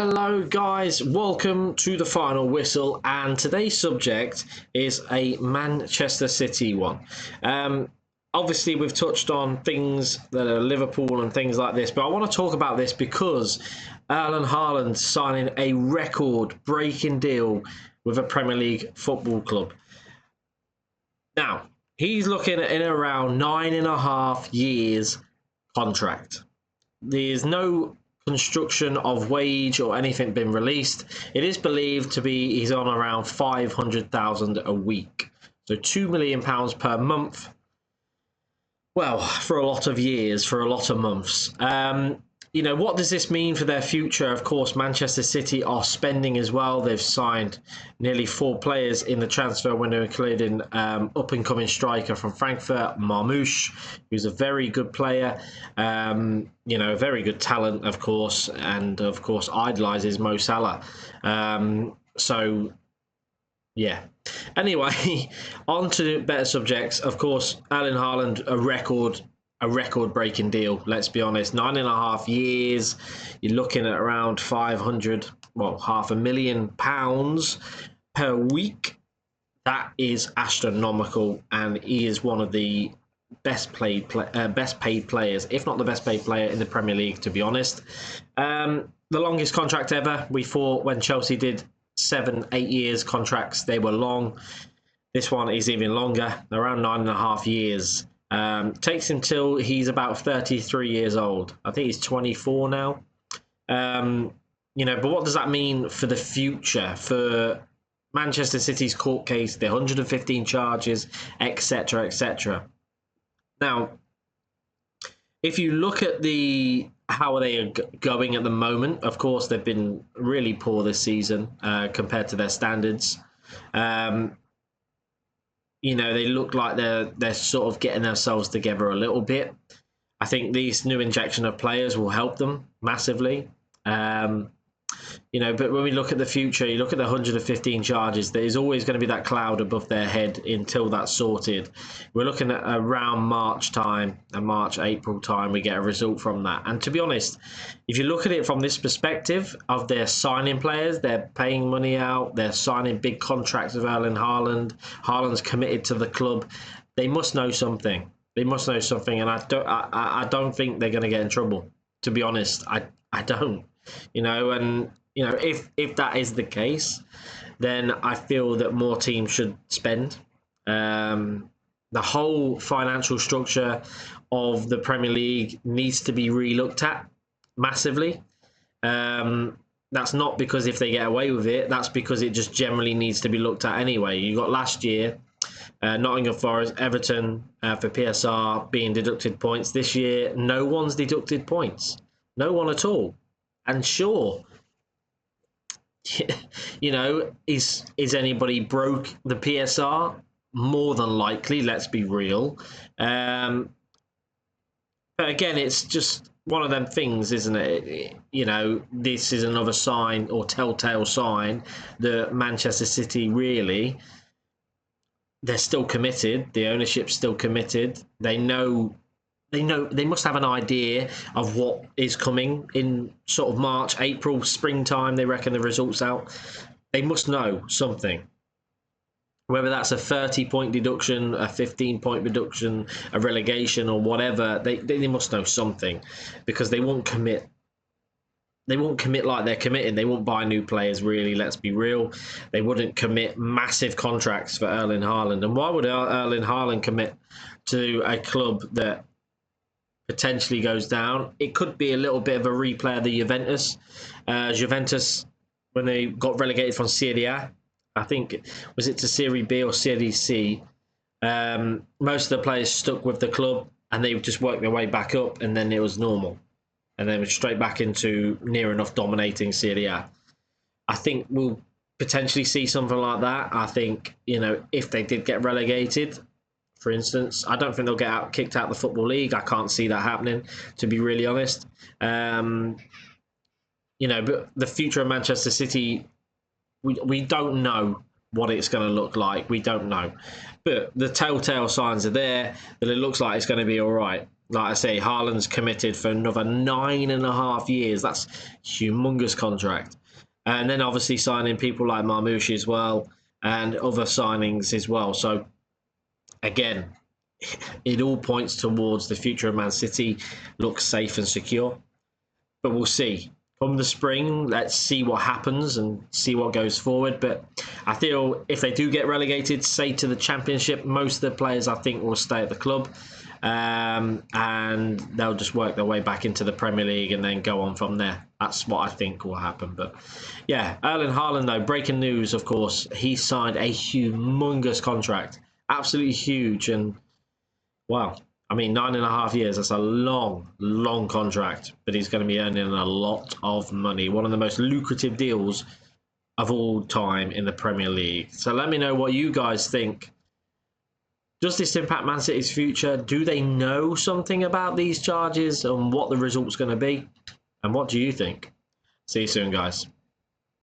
Hello guys, welcome to the final whistle, and today's subject is a Manchester City one. Obviously we've touched on things that are Liverpool and things like this, but I want to talk about this because Erling Haaland signing a record-breaking deal with a Premier League football club. Now, he's looking at in around 9.5 years contract. There's no construction of wage or anything been released. It is believed to be he's on around 500,000 a week, so £2 million per month. Well, for a lot of years, for a lot of months. What does this mean for their future? Of course, Manchester City are spending as well. They've signed nearly 4 players in the transfer window, including up-and-coming striker from Frankfurt, Marmoush, who's a very good player. A very good talent, of course, and of course idolises Mo Salah. Yeah. Anyway, on to better subjects. Of course, Erling Haaland, a record-breaking deal. Let's be honest, 9.5 years. You're looking at around £500,000 per week. That is astronomical, and he is one of the best paid players, if not the best paid player in the Premier League, to be honest. The longest contract ever. We thought when Chelsea did 7-8 years contracts, they were long. This one is even longer, around 9.5 years. Takes him till he's about 33 years old. I think he's 24 now. But what does that mean for the future, for Manchester City's court case, the 115 charges, etc., etc.? Now, if you look at how they are going at the moment, of course, they've been really poor this season compared to their standards. They look like they're sort of getting themselves together a little bit. I think these new injection of players will help them massively. But when we look at the future, you look at the 115 charges, there is always going to be that cloud above their head until that's sorted. We're looking at around March time, and April time, we get a result from that. And to be honest, if you look at it from this perspective of their signing players, they're paying money out, they're signing big contracts with Erling Haaland. Haaland's committed to the club. They must know something. They must know something, and I don't think they're going to get in trouble. To be honest, I don't. If that is the case, then I feel that more teams should spend. The whole financial structure of the Premier League needs to be re-looked at massively. That's not because if they get away with it, that's because it just generally needs to be looked at anyway. You got last year, Nottingham Forest, Everton for PSR being deducted points. This year, no one's deducted points. No one at all. And sure, is anybody broke the PSR? More than likely, let's be real. But again, it's just one of them things, isn't it? This is another sign or telltale sign that Manchester City really, they're still committed. The ownership's still committed. They must have an idea of what is coming in sort of March, April, springtime. They reckon the results out. They must know something. Whether that's a 30-point deduction, a 15-point reduction, a relegation, or whatever, they must know something, because they won't commit. They won't commit like they're committing. They won't buy new players, really, let's be real. They wouldn't commit massive contracts for Erling Haaland. And why would Erling Haaland commit to a club that potentially goes down? It could be a little bit of a replay of the Juventus. Juventus, when they got relegated from Serie A, I think, was it to Serie B or Serie C? Most of the players stuck with the club and they just worked their way back up, and then it was normal. And then straight back into near enough dominating Serie A. I think we'll potentially see something like that. I think, if they did get relegated, for instance, I don't think they'll get kicked out of the Football League. I can't see that happening, to be really honest. But the future of Manchester City, we don't know what it's going to look like. We don't know. But the telltale signs are there that it looks like it's going to be all right. Like I say, Haaland's committed for another 9.5 years. That's humongous contract. And then obviously signing people like Marmoush as well and other signings as well. So again, it all points towards the future of Man City looks safe and secure. But we'll see. Come the spring, let's see what happens and see what goes forward. But I feel if they do get relegated, say to the Championship, most of the players I think will stay at the club. And they'll just work their way back into the Premier League and then go on from there. That's what I think will happen. But yeah, Erling Haaland, though, breaking news, of course, he signed a humongous contract. Absolutely huge. And wow. I mean, 9.5 years, that's a long, long contract, but he's going to be earning a lot of money. One of the most lucrative deals of all time in the Premier League. So let me know what you guys think. Does this impact Man City's future? Do they know something about these charges and what the result's going to be? And what do you think? See you soon, guys.